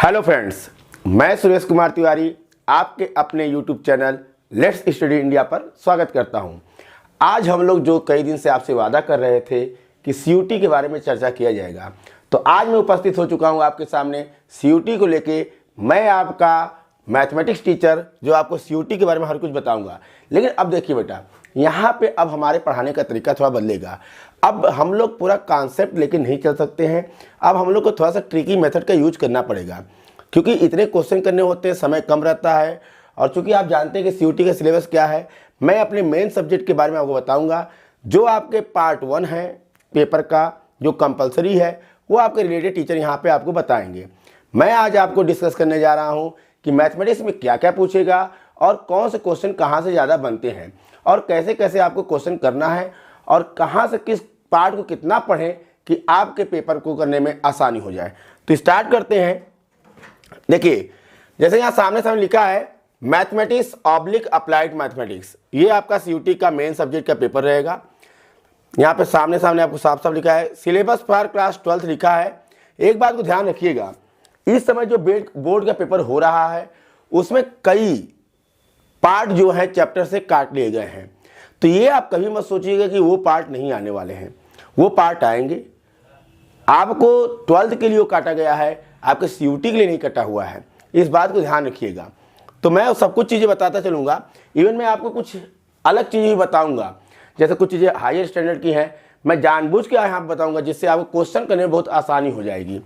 Hello friends, मैं सुरेश कुमार तिवारी आपके अपने YouTube channel let's study India पर स्वागत करता हूं। आज हम लोग जो कई दिन से आपसे वादा कर रहे थे कि सीयूटी के बारे में चर्चा किया जाएगा, तो आज मैं उपस्थित हो चुका हूं आपके सामने सीयूटी को लेके। मैं आपका मैथमेटिक्स टीचर जो आपको सीयूटी के बारे में हर कुछ बताऊंगा। लेकिन अब देखिए बेटा, यहाँ पे अब हमारे पढ़ाने का तरीका थोड़ा बदलेगा। अब हम लोग पूरा कॉन्सेप्ट लेके नहीं चल सकते हैं। अब हम लोग को थोड़ा सा ट्रिकी मेथड का यूज करना पड़ेगा, क्योंकि इतने क्वेश्चन करने होते हैं, समय कम रहता है। और चूंकि आप जानते हैं कि सीयूटी का सिलेबस क्या है, मैं अपने मेन सब्जेक्ट के बारे में आपको बताऊंगा। जो आपके पार्ट 1 है पेपर का, जो कंपलसरी है, वो आपके रिलेटेड टीचर यहाँ पे आपको बताएंगे। मैं आज आपको डिस्कस करने जा रहा हूँ कि मैथमेटिक्स में क्या क्या पूछेगा और कौन से क्वेश्चन कहाँ से ज़्यादा बनते हैं और कैसे कैसे आपको क्वेश्चन करना है और कहाँ से किस पार्ट को कितना पढ़ें कि आपके पेपर को करने में आसानी हो जाए। तो स्टार्ट करते हैं। देखिए, जैसे यहाँ सामने लिखा है मैथमेटिक्स ऑब्लिक अप्लाइड मैथमेटिक्स, ये आपका सीयूटी का मेन सब्जेक्ट का पेपर रहेगा। यहाँ पे सामने आपको साफ साफ लिखा है सिलेबस फॉर क्लास 12th लिखा है। एक बात को ध्यान रखिएगा, इस समय जो बोर्ड का पेपर हो रहा है उसमें कई पार्ट जो है चैप्टर से काट लिए गए हैं। तो ये आप कभी मत सोचिएगा कि वो पार्ट नहीं आने वाले हैं, वो पार्ट आएंगे। आपको 12th के लिए काटा गया है, आपके सीयूटी के लिए नहीं कटा हुआ है, इस बात को ध्यान रखिएगा। तो मैं सब कुछ चीज़ें बताता चलूँगा। इवन मैं आपको कुछ अलग चीज़ें भी बताऊँगा, जैसे कुछ चीज़ें हायर स्टैंडर्ड की हैं, मैं जानबूझ के यहाँ बताऊँगा जिससे आपको क्वेश्चन करने में बहुत आसानी हो जाएगी।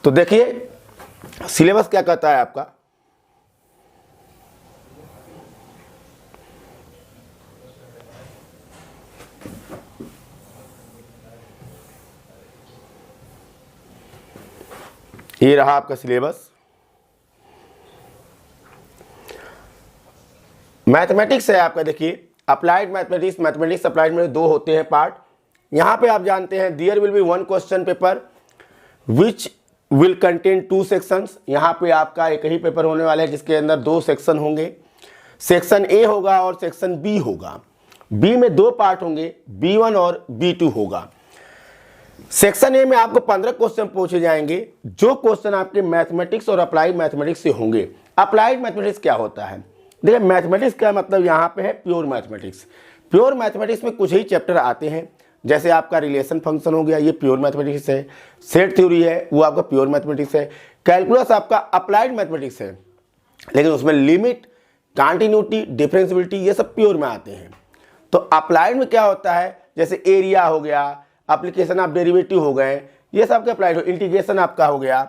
तो देखिए सिलेबस क्या कहता है आपका। ये रहा आपका सिलेबस। मैथमेटिक्स है आपका। देखिए अप्लाइड मैथमेटिक्स, मैथमेटिक्स अप्लाइड में दो होते हैं पार्ट। यहाँ पे आप जानते हैं there will be one question paper which will contain 2 sections. यहाँ पे आपका एक ही पेपर होने वाला है जिसके अंदर 2 सेक्शन होंगे। सेक्शन ए होगा और सेक्शन बी होगा। बी में 2 पार्ट होंगे, B1 और B2 होगा। सेक्शन ए में आपको 15 क्वेश्चन पूछे जाएंगे, जो क्वेश्चन आपके मैथमेटिक्स और अप्लाइड मैथमेटिक्स से होंगे। अप्लाइड मैथमेटिक्स क्या होता है? देखिए मैथमेटिक्स का मतलब यहाँ पे है प्योर मैथमेटिक्स। प्योर मैथमेटिक्स में कुछ ही चैप्टर आते हैं, जैसे आपका रिलेशन फंक्शन हो गया, ये प्योर मैथमेटिक्स है। सेट थ्योरी है, वो आपका प्योर मैथमेटिक्स है। कैलकुलस आपका अप्लाइड मैथमेटिक्स है, लेकिन उसमें लिमिट, कॉन्टिन्यूटी, डिफरेंशियबिलिटी ये सब प्योर में आते हैं। तो अप्लाइड में क्या होता है, जैसे एरिया हो गया, एप्लीकेशन ऑफ डेरिवेटिव हो गए, ये सब के अप्लाइड हो, इंटीग्रेशन आपका हो गया।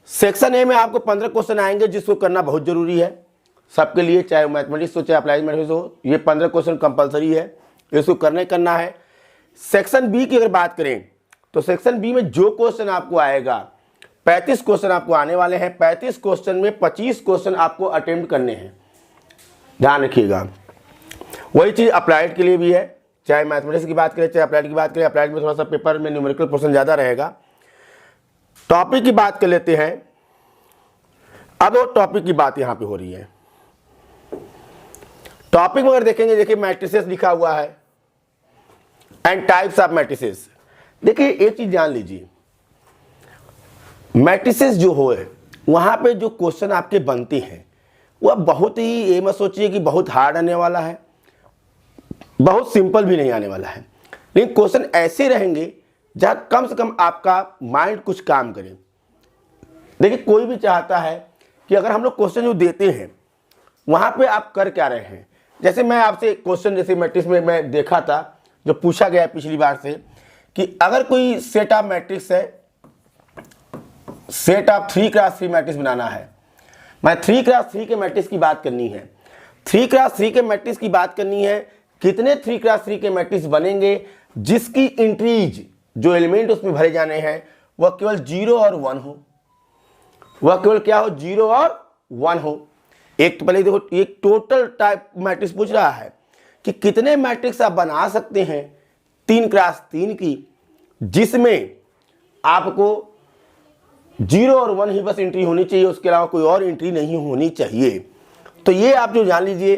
सेक्शन ए में आपको 15 क्वेश्चन आएंगे जिसको करना बहुत जरूरी है सबके लिए, चाहे मैथमेटिक्स हो चाहे अप्लाइड मैथमेटिक्स हो। ये 15 क्वेश्चन कंपलसरी है, इसको करना है। सेक्शन बी की अगर बात करें तो सेक्शन बी में जो क्वेश्चन आपको आएगा, 35 क्वेश्चन आपको आने वाले हैं। 35 क्वेश्चन में 25 क्वेश्चन आपको अटेम्प्ट करने हैं, ध्यान रखिएगा। वही चीज़ अप्लाइड के लिए भी है, चाहे मैथमेटिक्स की बात करें चाहे अप्लाइड की बात करें। अप्लाइड में थोड़ा सा पेपर में न्यूमेरिकल पोर्शन ज़्यादा रहेगा। टॉपिक की बात कर लेते हैं। अब वो टॉपिक की बात यहाँ पे हो रही है। टॉपिक में अगर देखेंगे, देखिए मैट्रिसेस लिखा हुआ है एंड टाइप्स ऑफ मैट्रिसेस। देखिए एक चीज जान लीजिए, मैट्रिसेस जो हो वहां पे जो क्वेश्चन आपके बनते हैं वह बहुत ही, ये मत सोचिए कि बहुत हार्ड आने वाला है, बहुत सिंपल भी नहीं आने वाला है। लेकिन क्वेश्चन ऐसे रहेंगे जहां कम से कम आपका माइंड कुछ काम करे। देखिए कोई भी चाहता है कि अगर हम लोग क्वेश्चन जो देते हैं वहां पे आप कर क्या रहे हैं। जैसे मैं आपसे क्वेश्चन, जैसे मैट्रिक्स में मैं देखा था जो पूछा गया पिछली बार से, कि अगर कोई सेट ऑफ मैट्रिक्स है, सेट ऑफ 3x3 मैट्रिक्स बनाना है, मैं 3x3 के मैट्रिक्स की बात करनी है। 3x3 के मैट्रिक्स की बात करनी है, कितने 3x3 के मैट्रिक्स बनेंगे जिसकी इंट्रीज, जो एलिमेंट उसमें भरे जाने हैं, वह केवल 0 और 1 हो। वह केवल क्या हो, 0 और 1 हो। एक तो पहले देखो, एक टोटल टाइप मैट्रिक्स पूछ रहा है कि कितने मैट्रिक्स आप बना सकते हैं 3x3 की, जिसमें आपको 0 और 1 ही बस एंट्री होनी चाहिए, उसके अलावा कोई और एंट्री नहीं होनी चाहिए। तो ये आप जो जान लीजिए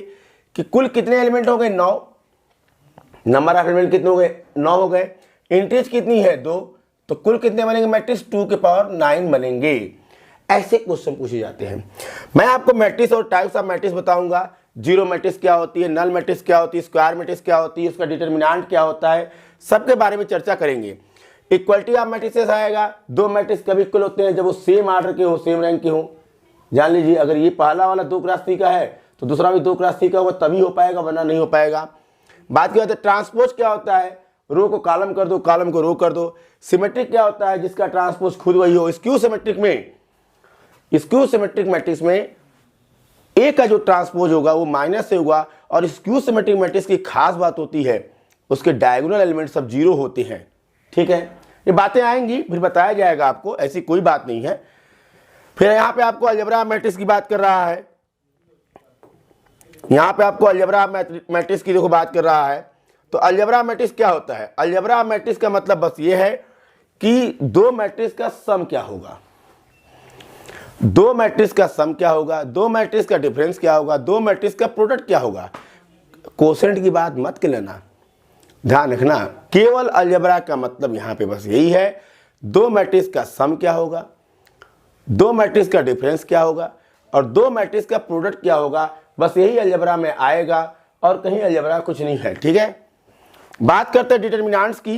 कि कुल कितने एलिमेंट हो गए, 9। नंबर ऑफ एलिमेंट कितने हो गए, 9 हो गए। एंट्रीज कितनी है, 2, तो कुल कितने बनेंगे मैट्रिक्स, 2 के पावर 9 बनेंगे। ऐसे क्वेश्चन पूछे जाते हैं। मैं आपको मैट्रिक्स और टाइप्स ऑफ मैट्रिक्स बताऊंगा, जीरो मैट्रिक्स क्या होती है, नल मैट्रिक्स क्या होती है, स्क्वायर मैट्रिक्स क्या होती है, उसका डिटर्मिनेंट क्या होता है, सबके बारे में चर्चा करेंगे। इक्वलिटी ऑफ मैट्रिक्सेस आएगा, दो मैट्रिक्स कब इक्वल होते हैं, जब वो सेम आर्डर के हो, सेम रैंक के हो। जान लीजिए अगर ये पहला वाला 2x3 का है तो दूसरा भी 2x3 का होगा, तभी हो पाएगा, वरना नहीं हो पाएगा। बात क्या होता है ट्रांसपोज क्या होता है, रो को कॉलम कर दो, कॉलम को रो कर दो। सिमेट्रिक क्या होता है, जिसका ट्रांसपोज खुद वही हो। स्क्यू सिमेट्रिक मैट्रिक्स में ए का जो ट्रांसपोज होगा वो माइनस से होगा, और स्क्यू सिमेट्रिक मैट्रिक्स की खास बात होती है उसके डायगोनल एलिमेंट सब जीरो होते हैं। ठीक है, ये बातें आएंगी, फिर बताया जाएगा आपको, ऐसी कोई बात नहीं है। फिर यहाँ पे आपको अलजेब्रा मैट्रिक्स की बात कर रहा है, यहाँ पे आपको अलजेब्रा मैट्रिक्स की देखो बात कर रहा है। तो अलजेब्रा मैट्रिक्स क्या होता है, अलजेब्रा मैट्रिक्स का मतलब बस ये है कि दो मैट्रिक्स का सम क्या होगा, दो मैट्रिक्स का सम क्या होगा, दो मैट्रिक्स का डिफरेंस क्या होगा, दो मैट्रिक्स का प्रोडक्ट क्या होगा। कोसेंट की बात मत कर लेना, ध्यान रखना, केवल अलजेब्रा का मतलब यहाँ पे बस यही है, दो मैट्रिक्स का सम क्या होगा, दो मैट्रिक्स का डिफरेंस क्या होगा, और दो मैट्रिक्स का प्रोडक्ट क्या होगा। बस यही अलजेब्रा में आएगा और कहीं अलजेब्रा कुछ नहीं है। ठीक है, बात करते हैं डिटर्मिनेंट्स की।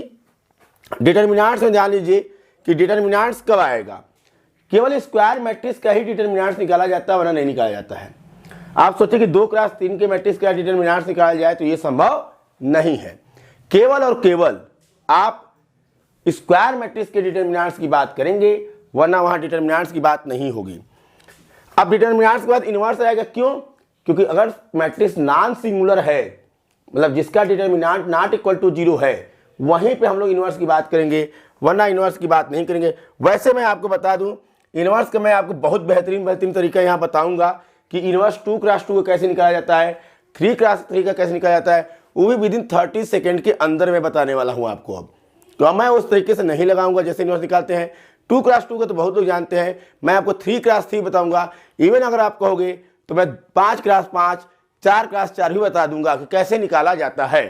डिटर्मिनेंट्स में ध्यान लीजिए कि डिटर्मिनेंट्स कब आएगा, केवल स्क्वायर मैट्रिक्स का ही डिटर्मिनेंट्स निकाला जाता है, वरना नहीं निकाला जाता है। आप सोचिए कि 2x3 के मैट्रिक्स का डिटर्मिनेंट्स निकाला जाए तो ये संभव नहीं है। केवल और केवल आप स्क्वायर मैट्रिक्स के डिटर्मिनेंट्स की बात करेंगे, वरना वहां डिटर्मिनेंट्स की बात नहीं होगी। अब डिटर्मिनेंट्स के बाद इनवर्स आएगा, क्यों? क्योंकि अगर मैट्रिक्स नॉन सिंगुलर है, मतलब जिसका डिटर्मिनेंट नॉट इक्वल टू 0 है, वहीं पे हम लोग इनवर्स की बात करेंगे, वरना इनवर्स की बात नहीं करेंगे। वैसे मैं आपको बता दूं, इनवर्स का मैं आपको बहुत बेहतरीन तरीका यहाँ बताऊंगा कि इनवर्स 2x2 का कैसे निकाला जाता है, 3x3 का कैसे निकाला जाता है, वो भी विदिन 30 सेकेंड के अंदर मैं बताने वाला हूँ आपको। अब तो मैं उस तरीके से नहीं लगाऊंगा जैसे इनवर्स निकालते हैं। 2x2 का तो बहुत लोग जानते हैं, मैं आपको 3x3 बताऊंगा। इवन अगर आप कहोगे तो मैं 5x5, 4x4 भी बता दूंगा कि कैसे निकाला जाता है।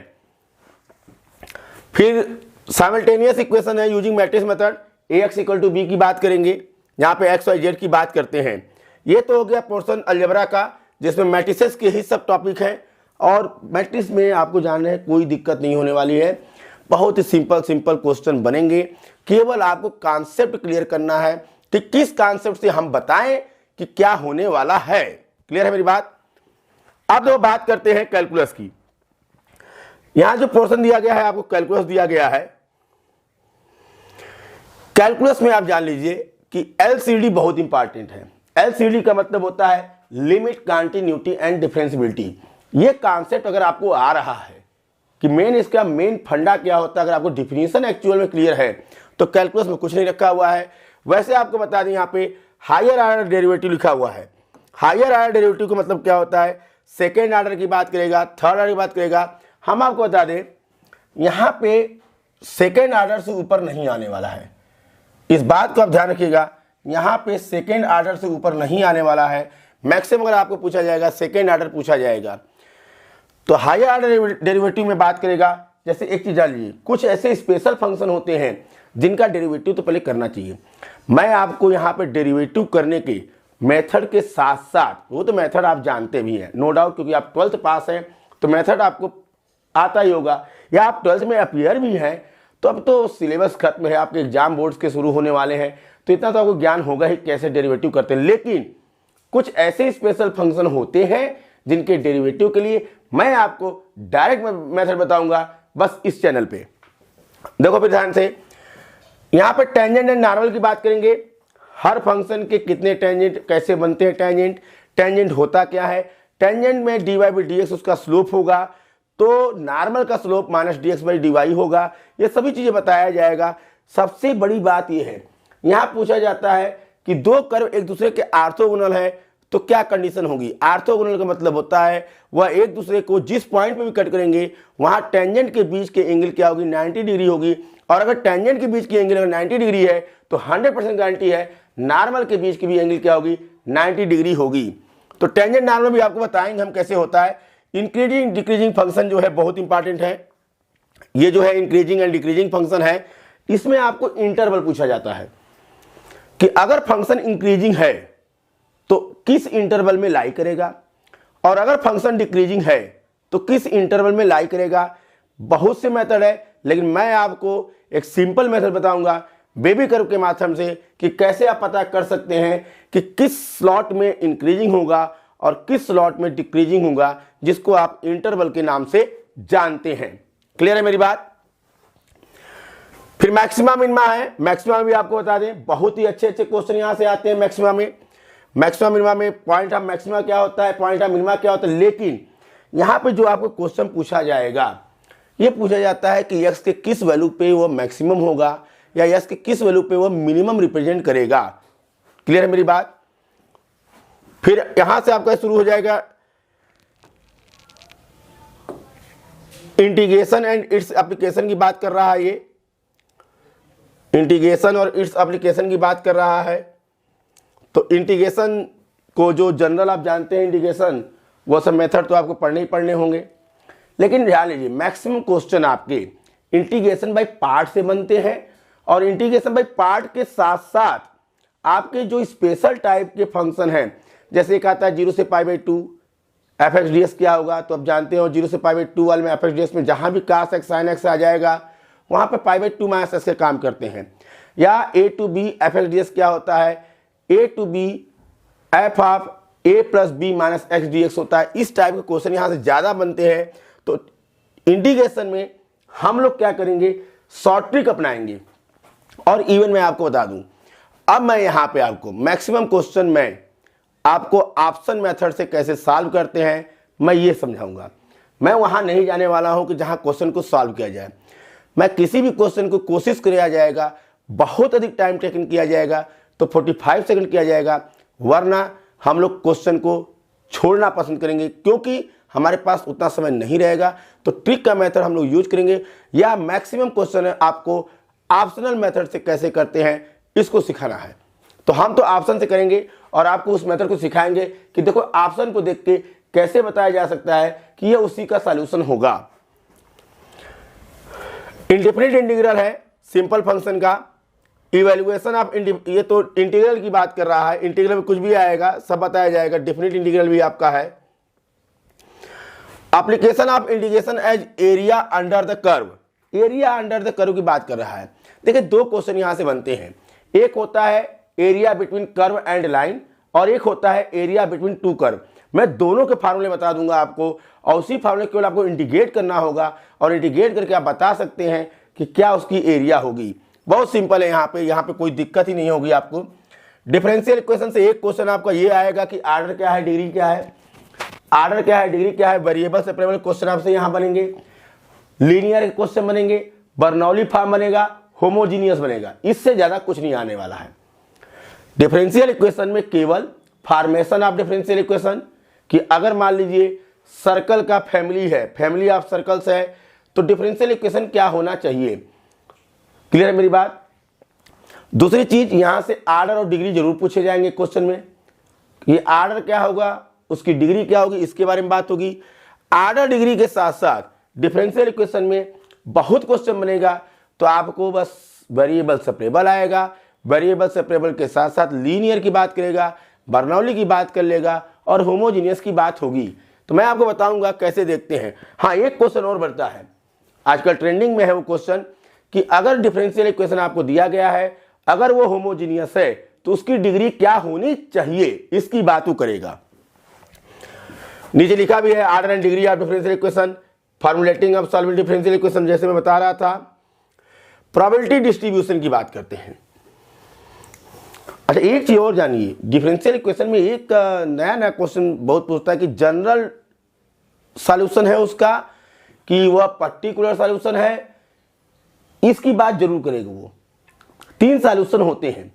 फिर साइमल्टेनियस इक्वेशन है using matrix method, ax equal to b की बात करेंगे, यहाँ पे x y z की बात करते हैं। ये तो हो गया पोर्शन अलजेब्रा का, जिसमें मैट्रिसेस के ही सब टॉपिक हैं, और मैट्रिक्स में आपको जानना है कोई दिक्कत नहीं होने वाली है, बहुत ही सिंपल क्वेश्चन बनेंगे। केवल आपको कॉन्सेप्ट क्लियर करना है कि किस कॉन्सेप्ट से हम बताएं कि क्या होने वाला है। क्लियर है मेरी बात? अब तो बात करते हैं कैलकुलस की। यहां जो पोर्शन दिया गया है आपको कैलकुलस दिया गया है। कैलकुलस में आप जान लीजिए कि एलसीडी बहुत इंपॉर्टेंट है। एलसीडी का मतलब होता है लिमिट, कंटिन्यूटी एंड डिफरेंशियबिलिटी। ये कॉन्सेप्ट अगर आपको आ रहा है कि इसका मेन फंडा क्या होता है, अगर आपको डिफिनीशन एक्चुअल में क्लियर है तो कैलकुलस में कुछ नहीं रखा हुआ है। वैसे आपको बता दें, यहाँ पे हायर ऑर्डर डेरिवेटिव लिखा हुआ है। हायर ऑर्डर डेरिवेटिव का मतलब क्या होता है, सेकेंड ऑर्डर की बात करेगा, थर्ड ऑर्डर की बात करेगा। हम आपको बता दें यहाँ पे सेकेंड ऑर्डर से ऊपर नहीं आने वाला है, इस बात को आप ध्यान रखिएगा। यहाँ पे सेकेंड ऑर्डर से ऊपर नहीं आने वाला है। मैक्सिमम अगर आपको पूछा जाएगा सेकेंड ऑर्डर पूछा जाएगा। तो हायर ऑर्डर डेरिवेटिव में बात करेगा, जैसे एक चीज जान लीजिए, कुछ ऐसे स्पेशल फंक्शन होते हैं जिनका डेरिवेटिव तो पहले करना चाहिए। मैं आपको यहाँ पे डेरिवेटिव करने के मेथड के साथ साथ, वो तो मेथड आप जानते भी हैं नो डाउट, क्योंकि आप 12th पास हैं तो मेथड आपको आता ही होगा, या आप 12th में अपियर भी हैं तो अब तो सिलेबस खत्म है, आपके एग्जाम बोर्ड्स के शुरू होने वाले हैं, तो इतना तो आपको ज्ञान होगा ही कैसे डेरिवेटिव करते हैं। लेकिन कुछ ऐसे स्पेशल फंक्शन होते हैं जिनके डेरिवेटिव के लिए मैं आपको डायरेक्ट मेथड बताऊंगा, बस इस चैनल पे। देखो फिर ध्यान से, यहां पे टेंजेंट एंड नॉर्मल की बात करेंगे। हर फंक्शन के कितने टेंजेंट, कैसे बनते हैं टेंजेंट, टेंजेंट होता क्या है। टेंजेंट में dy बाई डी एक्स उसका स्लोप होगा, तो नॉर्मल का slope minus dx by dy होगा। ये सभी चीजें बताया जाएगा। सबसे बड़ी बात यह है, यहां पूछा जाता है कि दो कर्व एक दूसरे के ऑर्थोगोनल है तो क्या कंडीशन होगी। ऑर्थोगोनल का मतलब होता है वह एक दूसरे को जिस पॉइंट पे भी कट करेंगे वहां टेंजेंट के बीच के एंगल क्या होगी, 90 डिग्री होगी। और अगर टेंजेंट के बीच की एंगल अगर 90 डिग्री है तो 100% गारंटी है नॉर्मल के बीच की भी एंगल क्या होगी, 90 डिग्री होगी। तो टेंजेंट नॉर्मल भी आपको बताएंगे हम कैसे होता है। इंक्रीजिंग डिक्रीजिंग फंक्शन जो है बहुत इंपॉर्टेंट है। ये जो है इंक्रीजिंग एंड डिक्रीजिंग फंक्शन है, इसमें आपको इंटरवल पूछा जाता है। कि अगर फंक्शन इंक्रीजिंग है तो किस इंटरवल में लाई करेगा, और अगर फंक्शन डिक्रीजिंग है तो किस इंटरवल में लाई करेगा। बहुत से मेथड है, लेकिन मैं आपको एक सिंपल मेथड बताऊंगा बेबी कर्व के माध्यम से कि कैसे आप पता कर सकते हैं कि किस स्लॉट में इंक्रीजिंग होगा और किस स्लॉट में डिक्रीजिंग होगा, जिसको आप इंटरवल के नाम से जानते हैं। क्लियर है मेरी बात। फिर मैक्सिमा मिनिमा है, मैक्सिमा भी आपको बता दें, बहुत ही अच्छे अच्छे क्वेश्चन यहां से आते हैं मैक्सिमा में। मैक्सिमा मिनिमा में पॉइंट ऑफ मैक्सिमा क्या होता है, पॉइंट ऑफ मिनिमा क्या होता है, लेकिन यहां पे जो आपको क्वेश्चन पूछा जाएगा ये पूछा जाता है कि यक्स के किस वैल्यू पे वो मैक्सिमम होगा या यक्स के किस वैल्यू पे वो मिनिमम रिप्रेजेंट करेगा। क्लियर है मेरी बात। फिर यहां से आपका शुरू हो जाएगा इंटीग्रेशन एंड इट्स एप्लीकेशन की बात कर रहा है, ये इंटीग्रेशन और इट्स एप्लीकेशन की बात कर रहा है। तो इंटीग्रेशन को जो जनरल आप जानते हैं इंटीग्रेशन, वो सब मेथड तो आपको पढ़ने ही पढ़ने होंगे, लेकिन ध्यान लीजिए मैक्सिमम क्वेश्चन आपके इंटीग्रेशन बाय पार्ट से बनते हैं, और इंटीग्रेशन बाय पार्ट के साथ साथ आपके जो स्पेशल टाइप के फंक्शन हैं, जैसे एक आता है 0 से π/2 f(x) क्या होगा, तो आप जानते हो 0 से π/2 वाले में f(x) में जहां भी cos x sin x आ जाएगा वहां पे π/2 - x के काम करते हैं। या a to b f(x) क्या होता है, a to b f of a plus b minus x dx होता है। इस टाइप के क्वेश्चन यहां से ज्यादा बनते हैं। तो इंटीग्रेशन में हम लोग क्या करेंगे, शॉर्ट ट्रिक अपनाएंगे। और इवन मैं आपको बता दूं, अब मैं यहां पे आपको मैक्सिमम क्वेश्चन में आपको ऑप्शन मेथड से कैसे सॉल्व करते हैं मैं ये समझाऊंगा। मैं वहां नहीं जाने वाला हूं कि जहां क्वेश्चन को सॉल्व किया जाए। मैं किसी भी क्वेश्चन को कोशिश किया जाएगा, बहुत अधिक टाइम टेकन किया जाएगा तो 45 सेकंड किया जाएगा, वरना हम लोग क्वेश्चन को छोड़ना पसंद करेंगे क्योंकि हमारे पास उतना समय नहीं रहेगा। तो ट्रिक का मेथड हम लोग यूज करेंगे, या मैक्सिमम क्वेश्चन आपको ऑप्शनल मेथड से कैसे करते हैं इसको सिखाना है। तो हम तो ऑप्शन से करेंगे और आपको उस मेथड को सिखाएंगे कि देखो ऑप्शन को देख के कैसे बताया जा सकता है कि यह उसी का सॉल्यूशन होगा। इंडेफिनिट इंटीग्रल है सिंपल फंक्शन का, इवैल्यूएशन ऑफ ये तो इंटीग्रल की बात कर रहा है, इंटीग्रल में कुछ भी आएगा सब बताया जाएगा। डेफिनिट इंटीग्रल भी आपका है। Application of integration as area under the curve, area under the curve की बात कर रहा है। देखिए दो क्वेश्चन यहां से बनते हैं, एक होता है area between curve and line और एक होता है एरिया बिटवीन टू कर्व। मैं दोनों के फार्मूले बता दूंगा आपको, और उसी फार्मूले केवल आपको इंटीग्रेट करना होगा और इंटीग्रेट करके आप बता सकते हैं कि क्या उसकी एरिया होगी। बहुत सिंपल है, यहाँ पे कोई दिक्कत ही नहीं होगी आपको। डिफरेंशियल इक्वेशन से एक क्वेश्चन आपका ये आएगा कि आर्डर क्या है, डिग्री क्या है, आर्डर क्या है, डिग्री क्या है, वेरिएबल सेपरेबल क्वेश्चन आपसे यहाँ बनेंगे, लीनियर क्वेश्चन बनेंगे, बर्नौली फॉर्म बनेगा, होमोजीनियस बनेगा, इससे ज्यादा कुछ नहीं आने वाला है। डिफरेंशियल इक्वेशन में केवल फॉर्मेशन ऑफ डिफरेंशियल इक्वेशन कि अगर मान लीजिए सर्कल का फैमिली है, फैमिली ऑफ सर्कल्स है, तो डिफरेंशियल इक्वेशन क्या होना चाहिए। क्लियर है मेरी बात। दूसरी चीज यहां से आर्डर और डिग्री जरूर पूछे जाएंगे क्वेश्चन में, ये आर्डर क्या होगा, उसकी डिग्री क्या होगी, इसके बारे में बात होगी। आर्डर डिग्री के साथ साथ डिफरेंशियल इक्वेशन में बहुत क्वेश्चन बनेगा, तो आपको बस वेरिएबल सेपरेबल आएगा, वेरिएबल सेपरेबल के साथ साथ लीनियर की बात करेगा, बर्नौली की बात कर लेगा और होमोजीनियस की बात होगी। तो मैं आपको बताऊंगा कैसे देखते हैं। हाँ, एक क्वेश्चन और बढ़ता है, आजकल ट्रेंडिंग में है वो क्वेश्चन कि अगर डिफरेंशियल इक्वेशन आपको दिया गया है, अगर वो होमोजीनियस है तो उसकी डिग्री क्या होनी चाहिए, इसकी बात वो करेगा। नीचे लिखा भी है order and degree of differential equation, formulating of solving differential equation, जैसे मैं बता रहा था। प्रोबेबिलिटी डिस्ट्रीब्यूशन की बात करते हैं। अच्छा, एक चीज और जानिए, डिफरेंशियल इक्वेशन में एक नया क्वेश्चन बहुत पूछता है कि जनरल सॉल्यूशन है उसका कि वह पर्टिकुलर सॉल्यूशन है, इसकी बात जरूर करेगा वो। तीन सॉल्यूशन होते हैं,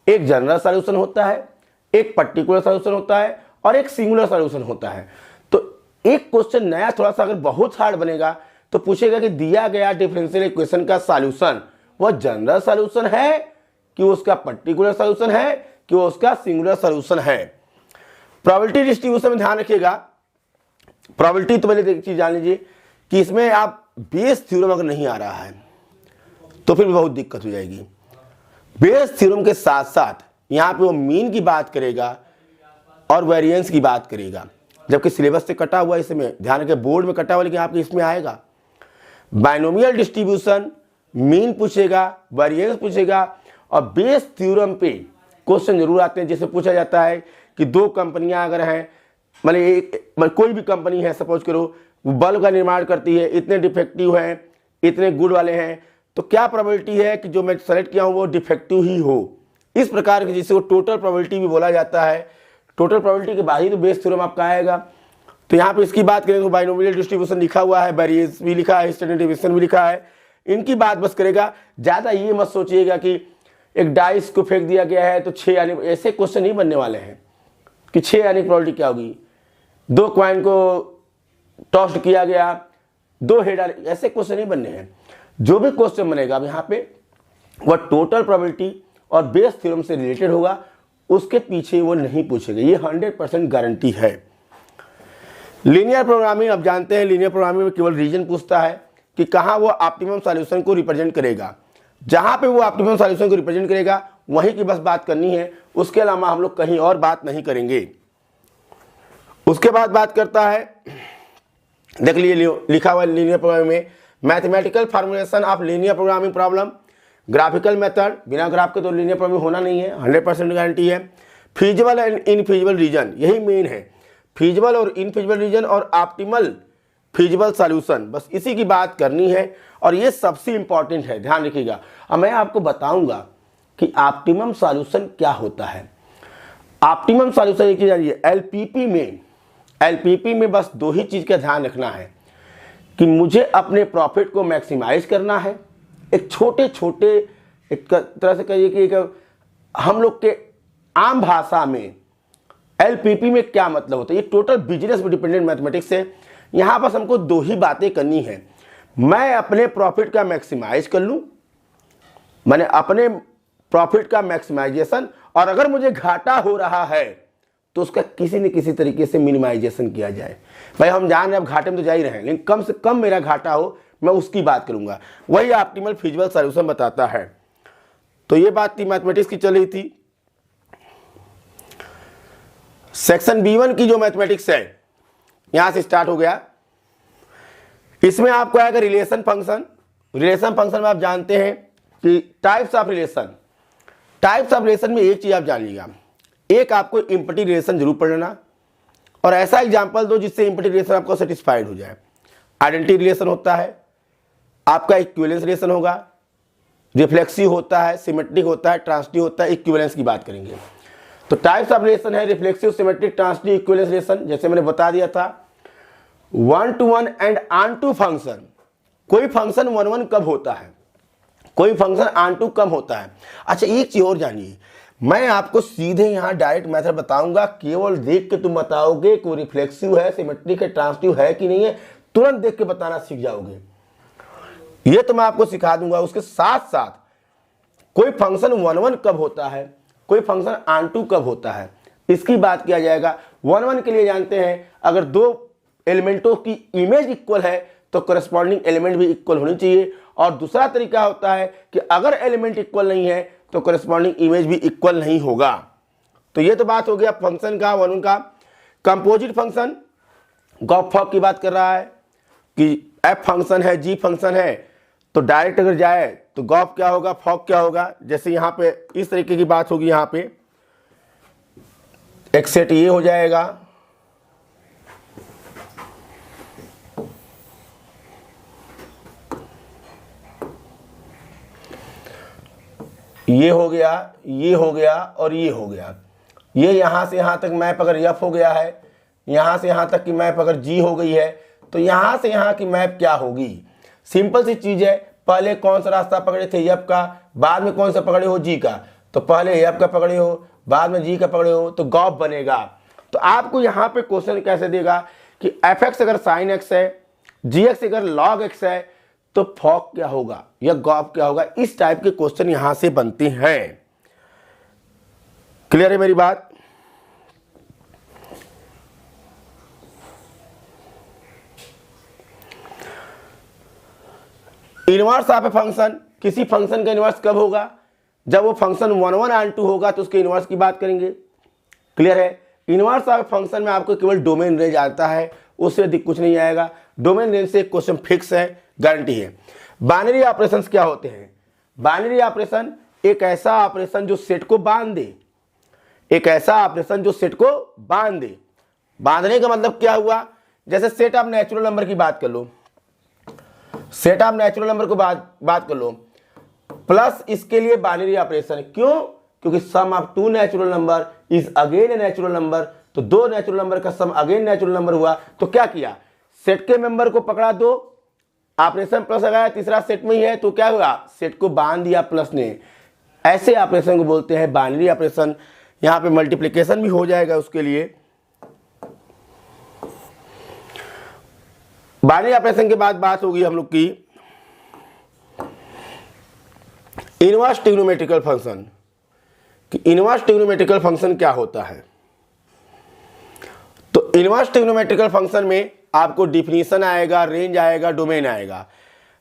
एक जनरल सॉल्यूशन होता है, एक पर्टिकुलर सॉल्यूशन होता है और एक सिंगुलर सॉल्यूशन होता है। तो एक क्वेश्चन नया थोड़ा सा अगर बहुत हार्ड बनेगा तो पूछेगा कि दिया गया डिफरेंशियल इक्वेशन का सॉल्यूशन वह जनरल सॉल्यूशन है कि उसका पर्टिकुलर सॉल्यूशन है कि वो उसका सिंगुलर सॉल्यूशन है। प्रोबेबिलिटी डिस्ट्रीब्यूशन में ध्यान रखिएगा, प्रोबेबिलिटी तो पहले एक चीज जान लीजिए कि इसमें आप बेस थ्योरम अगर नहीं आ रहा है तो फिर बहुत दिक्कत हो जाएगी। बेस थ्योरम के साथ साथ यहाँ पे वो मीन की बात करेगा और वेरिएंस की बात करेगा, जबकि सिलेबस से कटा हुआ, इसमें ध्यान रखें बोर्ड में कटा हुआ, लेकिन आपके इसमें आएगा बाइनोमियल डिस्ट्रीब्यूशन, मीन पूछेगा, वेरिएंस पूछेगा, और बेस थ्योरम पे क्वेश्चन जरूर आते हैं। जैसे पूछा जाता है कि दो कंपनियां अगर हैं, मतलब कोई भी कंपनी है, सपोज करो बल्ब का निर्माण करती है, इतने डिफेक्टिव हैं, इतने गुड वाले हैं, तो क्या प्रोबेबिलिटी है कि जो मैं सेलेक्ट किया हूँ वो डिफेक्टिव ही हो। इस प्रकार की, जिसे वो टोटल प्रोबेबिलिटी भी बोला जाता है। टोटल प्रोबेबिलिटी के बाद ही तो बेस थ्योरम आपका आएगा। तो यहाँ पे इसकी बात करें तो बाइनोमियल डिस्ट्रीब्यूशन लिखा हुआ है, वेरिएंस भी लिखा है, स्टैंडर्ड डेविएशन भी लिखा है, इनकी बात बस करेगा। ज़्यादा ये मत सोचिएगा कि एक डाइस को फेंक दिया गया है तो 6 आने, ऐसे क्वेश्चन नहीं बनने वाले हैं कि 6 आने की प्रोबेबिलिटी क्या होगी, 2 कॉइन को टॉस्ट किया गया, 2 हेड आने, ऐसे क्वेश्चन नहीं बनने हैं। जो भी क्वेश्चन बनेगा अब यहाँ पे वह टोटल प्रोबेबिलिटी और बेस थ्योरम से रिलेटेड होगा, उसके पीछे वो नहीं पूछेगा, ये 100% गारंटी है। लीनियर प्रोग्रामिंग, अब जानते हैं लीनियर प्रोग्रामिंग में केवल रीजन पूछता है कि कहाँ वो ऑप्टिमम सॉल्यूशन को रिप्रेजेंट करेगा। जहाँ पे वो ऑप्टिमम सॉल्यूशन को रिप्रेजेंट करेगा वहीं की बस बात करनी है, उसके अलावा हम लोग कहीं और बात नहीं करेंगे। उसके बाद बात करता है, देख लीजिए लिखा हुआ लीनियर प्रोग्रामिंग में, mathematical formulation of linear programming problem, graphical method, बिना ग्राफ के तो लीनियर प्रोग्रामिंग होना नहीं है, 100% गारंटी है। फीजिबल एंड इनफीजिबल रीजन, यही मेन है, फीजिबल और इनफीजिबल रीजन और ऑप्टिमल फीजिबल सॉल्यूशन, बस इसी की बात करनी है और ये सबसे इंपॉर्टेंट है, ध्यान रखिएगा। अब मैं आपको बताऊंगा कि ऑप्टिमम सॉल्यूशन क्या होता है। ऑप्टिमम सॉल्यूशन एक चीज जानिए, एलपीपी में बस 2 ही चीज का ध्यान रखना है कि मुझे अपने प्रॉफिट को मैक्सिमाइज करना है। एक छोटे छोटे, एक तरह से कहिए कि हम लोग के आम भाषा में एलपीपी में क्या मतलब होता है, ये टोटल बिजनेस पे डिपेंडेंट मैथमेटिक्स है। यहाँ पर हमको 2 ही बातें करनी है, मैं अपने प्रॉफिट का मैक्सिमाइज कर लूँ, मैंने अपने प्रॉफिट का मैक्सिमाइजेशन, और अगर मुझे घाटा हो रहा है तो उसका किसी न किसी तरीके से मिनिमाइजेशन किया जाए। भाई हम जान रहे हैं अब घाटे में तो जा ही रहे हैं, लेकिन कम से कम मेरा घाटा हो, मैं उसकी बात करूंगा। वही ऑप्टिमल फीजिबल सॉल्यूशन बताता है। तो ये बात थी मैथमेटिक्स की चल रही थी। सेक्शन B1 की जो मैथमेटिक्स है यहां से स्टार्ट हो गया। इसमें आपको आएगा रिलेशन फंक्शन। रिलेशन फंक्शन में आप जानते हैं कि टाइप्स ऑफ रिलेशन में एक चीज आप जानिएगा, एक आपको इम्पटी रिलेशन जरूर पढ़ लेना और ऐसा एग्जांपल दो जिससे इम्पटी रिलेशन आपको सेटिस्फाइड हो जाए। आइडेंटिटी रिलेशन होता है, आपका इक्विवेलेंस रिलेशन होगा, रिफ्लेक्सिव होता है, सिमेट्रिक होता है, ट्रांसिटिव होता है, इक्विवेलेंस की बात करेंगे। तो टाइप्स ऑफ रिलेशन है reflexive, symmetric, transitive, equivalence relation. जैसे मैंने बता दिया था 1-to-1 एंड ऑन-टू फंक्शन। कोई फंक्शन 1-1 कब होता है, कोई फंक्शन ऑन-टू कब होता है। अच्छा एक चीज और जानिए, मैं आपको सीधे यहां डायरेक्ट मेथड बताऊंगा, केवल देख के तुम बताओगे कि रिफ्लेक्सिव है, सिमेट्रिक है, ट्रांसिटिव है कि नहीं है, तुरंत देख के बताना सीख जाओगे। ये तो मैं आपको सिखा दूंगा। उसके साथ साथ कोई फंक्शन 1-1 कब होता है, कोई फंक्शन ऑन-टू कब होता है, इसकी बात किया जाएगा। 1-1 के लिए जानते हैं अगर 2 एलिमेंटों की इमेज इक्वल है तो करस्पॉन्डिंग एलिमेंट भी इक्वल होनी चाहिए, और दूसरा तरीका होता है कि अगर एलिमेंट इक्वल नहीं है तो करस्पॉन्डिंग इमेज भी इक्वल नहीं होगा। तो ये तो बात हो गया फंक्शन का 1-1 का। कंपोजिट फंक्शन गॉफ फॉक की बात कर रहा है कि एफ फंक्शन है, जी फंक्शन है, तो डायरेक्ट अगर जाए तो गॉफ क्या होगा, फॉक क्या होगा। जैसे यहां पे इस तरीके की बात होगी, यहां पे एक सेट ये हो जाएगा, ये हो गया, ये हो गया और ये हो गया। ये यहां से यहां तक मैप अगर एफ हो गया है, यहां से यहां तक की मैप अगर जी हो गई है, तो यहां से यहां की मैप क्या होगी। सिंपल सी चीज है, पहले कौन सा रास्ता पकड़े थे एफ का, बाद में कौन सा पकड़े हो जी का, तो पहले एफ का पकड़े हो बाद में जी का पकड़े हो तो गॉफ बनेगा। तो आपको यहां पे क्वेश्चन कैसे देगा कि एफ एक्स अगर साइन एक्स है, जी एक्स अगर लॉग एक्स है, तो फॉक क्या होगा या गॉफ क्या होगा। इस टाइप के क्वेश्चन यहां से बनते हैं। क्लियर है मेरी बात। इनवर्स ऑफ ए फंक्शन, किसी फंक्शन का इनवर्स कब होगा, जब वो फंक्शन 1 1 और 2 होगा तो उसके इनवर्स की बात करेंगे। क्लियर है? इनवर्स ऑफ फंक्शन में आपको केवल डोमेन रेंज आता है, उससे अधिक कुछ नहीं आएगा। डोमेन रेंज से क्वेश्चन फिक्स है, गारंटी है। बाइनरी ऑपरेशंस क्या होते हैं? बाइनरी ऑपरेशन एक ऐसा ऑपरेशन जो सेट को बांध दे, एक ऐसा ऑपरेशन जो सेट को बांध दे। बांधने का मतलब क्या हुआ? जैसे सेट ऑफ नेचुरल नंबर की बात कर लो, सेट ऑफ नेचुरल नंबर को बात कर लो, प्लस इसके लिए बाइनरी ऑपरेशन। क्यों? क्योंकि sum of 2 natural number is again a natural number. तो 2 नेचुरल नंबर का सम अगेन नेचुरल नंबर हुआ। तो क्या किया? सेट के मेंबर को पकड़ा, 2 ऑपरेशन प्लस लगाया, तीसरा सेट में ही है, तो क्या हुआ? सेट को बांध दिया प्लस ने। ऐसे ऑपरेशन को बोलते हैं बाइनरी ऑपरेशन। यहां पे मल्टीप्लिकेशन भी हो जाएगा उसके लिए। बाइनरी ऑपरेशन के बाद बात होगी हम लोग की इनवर्स ट्रिग्नोमेट्रिकल फंक्शन कि इनवर्स ट्रिग्नोमेट्रिकल फंक्शन क्या होता है। तो इनवर्स ट्रिग्नोमेट्रिकल फंक्शन में आपको डिफिनीशन आएगा, रेंज आएगा, डोमेन आएगा।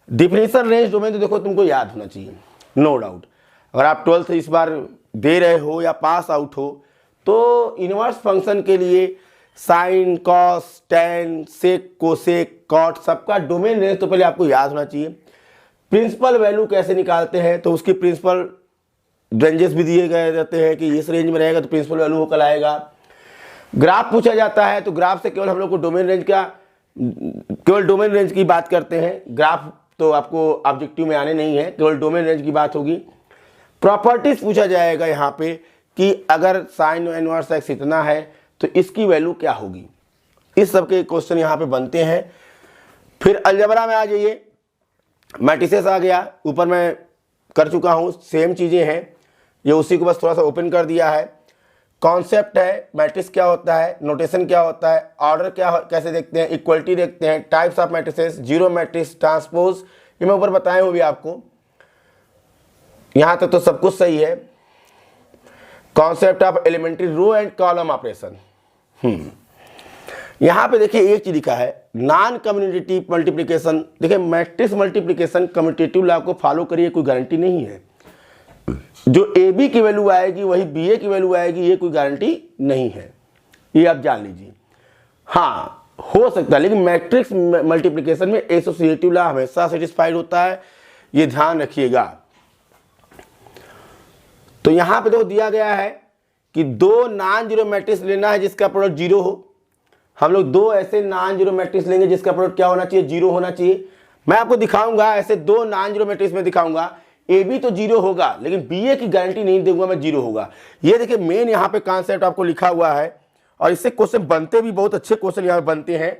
डिफिनीशन, रेंज, डोमेन तो देखो तुमको याद होना चाहिए, नो डाउट। अगर आप 12th इस बार दे रहे हो या पास आउट हो तो इनवर्स फंक्शन के लिए साइन, कॉस, टेन, सेक, कोसेक, कॉट सबका डोमेन रेंज तो पहले आपको याद होना चाहिए। प्रिंसिपल वैल्यू कैसे निकालते हैं तो उसकी प्रिंसिपल रेंजेस भी दिए गए रहते हैं कि इस रेंज में रहेगा तो प्रिंसिपल वैल्यू होकर आएगा। ग्राफ पूछा जाता है तो ग्राफ से केवल हम लोग को डोमेन रेंज का, केवल डोमेन रेंज की बात करते हैं। ग्राफ तो आपको ऑब्जेक्टिव में आने नहीं है, केवल डोमेन रेंज की बात होगी। प्रॉपर्टीज पूछा जाएगा यहाँ पे कि अगर साइन इनवर्स एक्स इतना है तो इसकी वैल्यू क्या होगी। इस सब के क्वेश्चन यहाँ पे बनते हैं। फिर अलजेब्रा में आ जाइए, मैट्रिसेस आ गया, ऊपर मैं कर चुका हूँ, सेम चीज़ें हैं, ये उसी को बस थोड़ा सा ओपन कर दिया है। कॉन्सेप्ट है, मैट्रिक्स क्या होता है, नोटेशन क्या होता है, ऑर्डर क्या कैसे देखते हैं, इक्वलिटी देखते हैं, types of matrices, zero matrix, transpose, ये मैं ऊपर बताए हुए आपको। यहाँ तक तो सब कुछ सही है। Concept of elementary row and column operation. यहाँ पे देखिए एक चीज लिखा है, नॉन कम्युनिटेटिव मल्टीप्लिकेशन। देखिए मैट्रिक्स मल्टीप्लिकेशन कम्यूटेटिव लॉ को फॉलो करिए, कोई गारंटी नहीं है। जो ए बी की वैल्यू आएगी वही बी ए की वैल्यू आएगी, ये कोई गारंटी नहीं है, ये आप जान लीजिए। हाँ हो सकता है, लेकिन मैट्रिक्स मल्टीप्लिकेशन में एसोसिएटिव लॉ हमेशा सेटिस्फाइड होता है, ये ध्यान रखिएगा। तो यहां पे देखो दिया गया है कि 2 नॉन जीरो मैट्रिक्स लेना है जिसका प्रोडक्ट 0 हो। हम लोग 2 ऐसे नॉन जीरो मैट्रिक्स लेंगे जिसका प्रोडक्ट क्या होना चाहिए? 0 होना चाहिए। मैं आपको दिखाऊंगा ऐसे 2 नॉन जीरो मैट्रिक्स में दिखाऊंगा, ए बी तो 0 होगा लेकिन बी ए की गारंटी नहीं दूंगा मैं 0 होगा। ये देखिए मेन यहाँ पे कॉन्सेप्ट आपको लिखा हुआ है और इससे क्वेश्चन बनते भी, बहुत अच्छे क्वेश्चन यहाँ बनते हैं।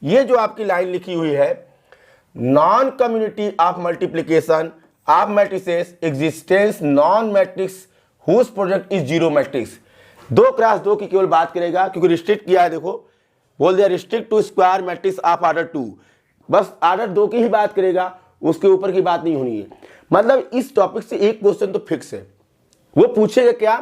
ये जो आपकी लाइन लिखी हुई है, non commutativity of multiplication of matrices existence non matrix whose product is 0 matrix. 2 cross 2 की केवल बात करेगा क्योंकि रिस्ट्रिक्ट किया है, देखो बोल दिया restrict to square matrix of order 2, बस ऑर्डर 2 की ही बात करेगा, उसके ऊपर की बात नहीं होनी है। मतलब इस टॉपिक से एक क्वेश्चन तो फिक्स है। वो पूछेगा क्या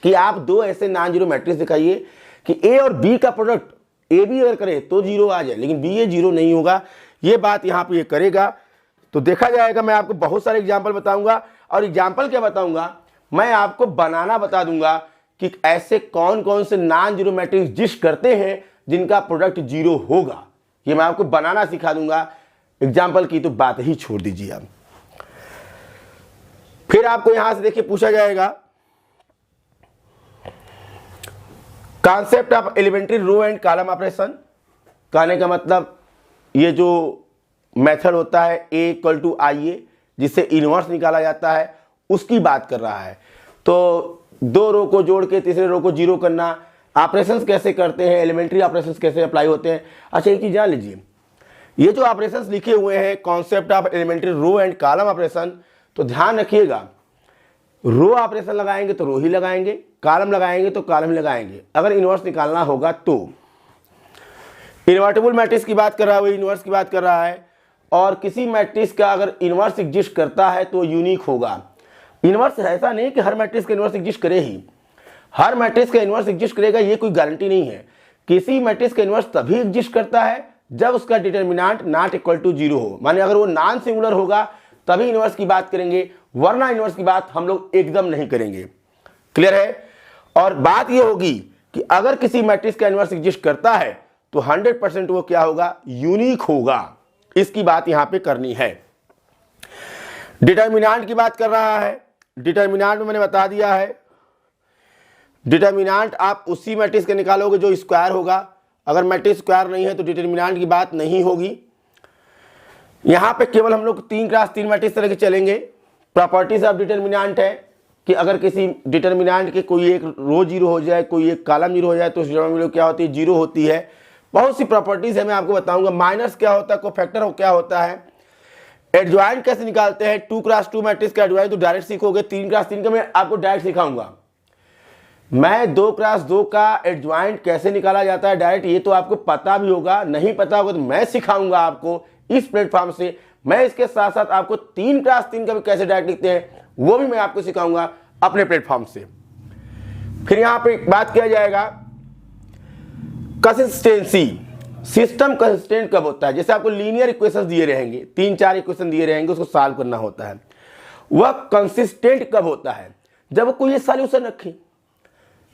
कि आप 2 ऐसे नॉन जीरो मैट्रिक्स दिखाइए कि ए और बी का प्रोडक्ट ए बी अगर करे तो 0 आ जाए लेकिन बी ए 0 नहीं होगा। ये बात यहाँ पे ये करेगा तो देखा जाएगा। मैं आपको बहुत सारे एग्जाम्पल बताऊंगा और एग्जाम्पल क्या बताऊंगा, मैं आपको बनाना बता दूंगा कि ऐसे कौन कौन से नॉन जीरो मैट्रिक्स एग्जिस्ट करते हैं जिनका प्रोडक्ट 0 होगा। ये मैं आपको बनाना सिखा दूंगा। एग्जाम्पल की तो बात ही छोड़ दीजिए आप। फिर आपको यहां से देखिए पूछा जाएगा concept of elementary row and column operation. कहने का मतलब ये जो मेथड होता है ए इक्वल टू आई ए जिससे इनवर्स निकाला जाता है उसकी बात कर रहा है। तो 2 रो को जोड़ के तीसरे रो को 0 करना, ऑपरेशंस कैसे करते हैं, एलिमेंट्री ऑपरेशंस कैसे अप्लाई होते हैं। अच्छा एक चीज जान लीजिए, ये जो ऑपरेशंस लिखे हुए हैं concept of elementary row and column operation, तो ध्यान रखिएगा रो ऑपरेशन लगाएंगे तो रो ही लगाएंगे, कॉलम लगाएंगे तो कॉलम ही लगाएंगे अगर इनवर्स निकालना होगा तो। इन्वर्टिबल मैट्रिक्स की बात कर रहा है, वो इनवर्स की बात कर रहा है। और किसी मैट्रिक्स का अगर इनवर्स एग्जिस्ट करता है तो यूनिक होगा। इनवर्स ऐसा नहीं कि हर मैट्रिक्स का इनवर्स एग्जिस्ट करे ही, हर मैट्रिक्स का इनवर्स एग्जिस्ट करेगा ये कोई गारंटी नहीं है। किसी मैट्रिक्स का इनवर्स तभी एग्जिस्ट करता है जब उसका डिटर्मिनेंट नॉट इक्वल टू 0 हो, माने अगर वो नॉन सिंगुलर होगा तभी इनवर्स की बात करेंगे, वरना इनवर्स की बात हम लोग एकदम नहीं करेंगे। क्लियर है? और बात ये होगी कि अगर किसी मैट्रिक्स का इनवर्स एग्जिस्ट करता है तो 100% वो क्या होगा, यूनिक होगा। इसकी बात यहां पे करनी है। डिटर्मिनेंट की बात कर रहा है। डिटर्मिनेंट में मैंने बता दिया है, डिटर्मिनेंट आप उसी मैट्रिक्स के निकालोगे जो स्क्वायर होगा। अगर मैट्रिक्स स्क्वायर नहीं है तो डिटर्मिनेंट की बात नहीं होगी। यहां पे केवल हम लोग 3x3 मैट्रिक्स तरह के चलेंगे। प्रॉपर्टीज ऑफ डिटर्मिनेंट है कि अगर किसी डिटर्मिनेंट के कोई एक रो जीरो हो जाए, कोई एक कॉलम जीरो हो जाए तो उस डिटर्मिनेंट क्या होती है, जीरो होती है। बहुत सी प्रॉपर्टीज है, मैं आपको बताऊंगा। माइनस क्या होता है, कोफैक्टर क्या होता है, एडजॉइंट कैसे निकालते हैं। 2x2 मैट्रिक्स का एडजॉइंट तो डायरेक्ट सीखोगे, 3x3 का मैं आपको डायरेक्ट सिखाऊंगा। मैं 2x2 का एडजॉइंट कैसे निकाला जाता है डायरेक्ट, ये तो आपको पता भी होगा। नहीं पता होगा तो मैं सिखाऊंगा आपको इस प्लेटफॉर्म से। मैं इसके साथ साथ आपको 3x3 का भी कैसे डायरेक्ट लिखते हैं वो भी मैं आपको सिखाऊंगा अपने प्लेटफॉर्म से। फिर यहां पे बात किया जाएगा कंसिस्टेंसी। सिस्टम कंसिस्टेंट कब होता है, जैसे आपको लीनियर इक्वेशंस दिए रहेंगे, 3-4 इक्वेशन दिए रहेंगे, उसको सॉल्व करना होता है। वह कंसिस्टेंट कब होता है, जब कोई सॉल्यूशन रखे,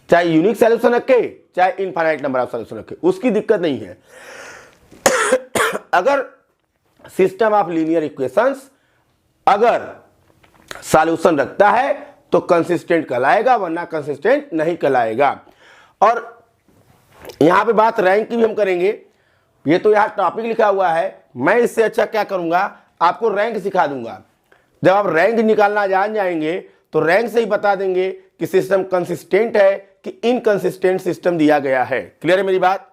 चाहे यूनिक सॉल्यूशन रखे चाहे इनफाइनाइट नंबर ऑफ सॉल्यूशन रखे, उसकी दिक्कत नहीं है। अगर सिस्टम ऑफ लीनियर इक्वेशंस अगर सॉल्यूशन रखता है तो कंसिस्टेंट कहलाएगा, वरना कंसिस्टेंट नहीं कहलाएगा। और यहां पे बात रैंक की भी हम करेंगे। ये तो यहां टॉपिक लिखा हुआ है, मैं इससे अच्छा क्या करूंगा, आपको रैंक सिखा दूंगा। जब आप रैंक निकालना जान जाएंगे तो रैंक से ही बता देंगे कि सिस्टम कंसिस्टेंट है कि इनकंसिस्टेंट सिस्टम दिया गया है। क्लियर है मेरी बात?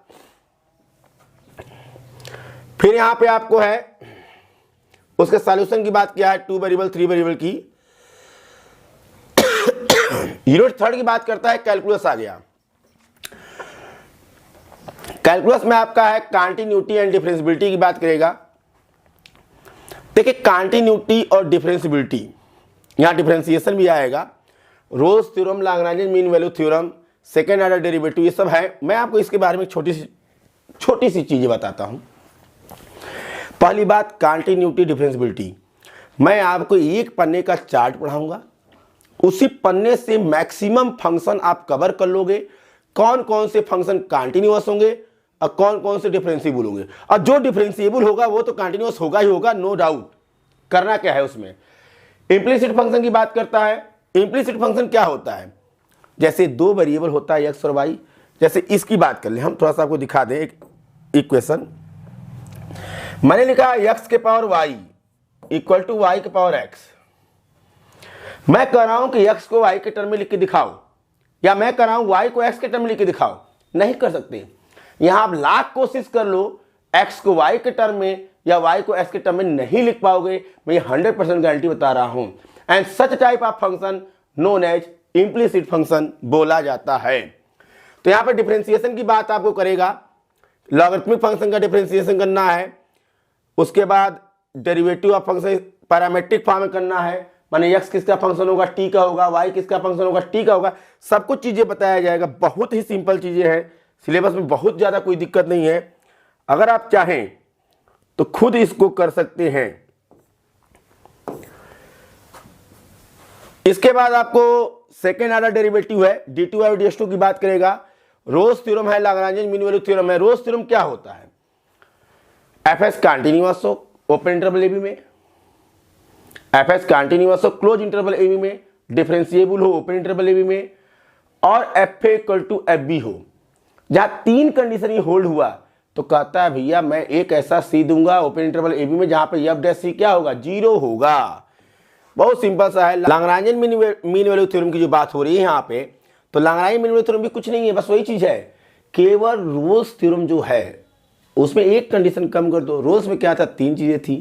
फिर यहां पे आपको है उसके सॉल्यूशन की बात किया है, 2 वेरिएबल 3 वेरिएबल की। यूनिट थर्ड की बात करता है, कैलकुलस आ गया। कैलकुलस में आपका है कॉन्टिन्यूटी एंड डिफरेंशियबिलिटी की बात करेगा। देखिए कॉन्टिन्यूटी और डिफरेंशियबिलिटी, यहां डिफरेंशिएशन भी आएगा। Rolle's theorem, Lagrange mean value theorem, second order derivative, ये सब है। मैं आपको इसके बारे में छोटी सी चीजें बताता हूं। पहली बात कॉन्टिन्यूटी डिफरेंशियबिलिटी, मैं आपको एक पन्ने का चार्ट पढ़ाऊंगा, उसी पन्ने से मैक्सिमम फंक्शन आप कवर कर लोगे। कौन कौन से फंक्शन कॉन्टिन्यूअस होंगे और कौन कौन से डिफरेंशिएबल होंगे, और जो डिफरेंशिएबल होगा वो तो कॉन्टिन्यूअस होगा ही होगा, नो डाउट। करना क्या है उसमें, इम्प्लिसिट फंक्शन की बात करता है। इम्प्लिसिट फंक्शन क्या होता है, जैसे 2 वेरिएबल होता है एक्स और वाई। जैसे इसकी बात कर ले, हम थोड़ा सा आपको दिखा दें एक इक्वेशन। मैंने लिखा एक्स के power y equal to y के पावर एक्स। मैं कह रहा हूं कि एक्स को वाई के टर्म में लिख के दिखाओ, या मैं कह रहा हूं वाई को एक्स के टर्म में लिख के दिखाओ, नहीं कर सकते। यहां आप लाख कोशिश कर लो, एक्स को वाई के टर्म में या वाई को एक्स के टर्म में नहीं लिख पाओगे। मैं 100% गारंटी बता रहा हूं। And such type of function known as implicit function बोला जाता है। तो यहां पर डिफरेंशिएशन की बात आपको करेगा, लॉगरिथमिक फंक्शन का डिफरेंशिएशन करना है, उसके बाद derivative of function parametric form में करना है, माने x किसका फंक्शन होगा t का होगा, y किसका फंक्शन होगा t का होगा, सब कुछ चीजें बताया जाएगा। बहुत ही सिंपल चीजें हैं, सिलेबस में बहुत ज्यादा कोई दिक्कत नहीं है। अगर आप चाहें तो खुद इसको कर सकते हैं। इसके बाद आपको सेकेंड ऑर्डर डेरिवेटिव है, डी2 और ds2 की बात करेगा। रोज थ्योरम है, लाग्रांज मीन वैल्यू थ्योरम है। रोज थ्योरम क्या होता है, fs कंटीन्यूअस हो ओपन इंटरवल ab में, fs कंटीन्यूअस हो क्लोज इंटरवल ab में, डिफरेंशिएबल हो ओपन इंटरवल ab में, और fa इक्वल टू fb हो। जहां 3 कंडीशन ही होल्ड हुआ तो कहता है भैया मैं एक ऐसा सी दूंगा ओपन इंटरवल ab में जहां पे f डैश सी क्या होगा, 0 होगा। बहुत सिंपल सा है। लाग्रांज मीन वैल्यू थ्योरम की जो बात हो रही है यहाँ पे, तो लाग्रांज मीन वैल्यू थ्योरम भी कुछ नहीं है, बस वही चीज है। केवल रोल्स थ्योरम जो है उसमें एक कंडीशन कम कर दो। रोल्स में क्या था, 3 चीजें थी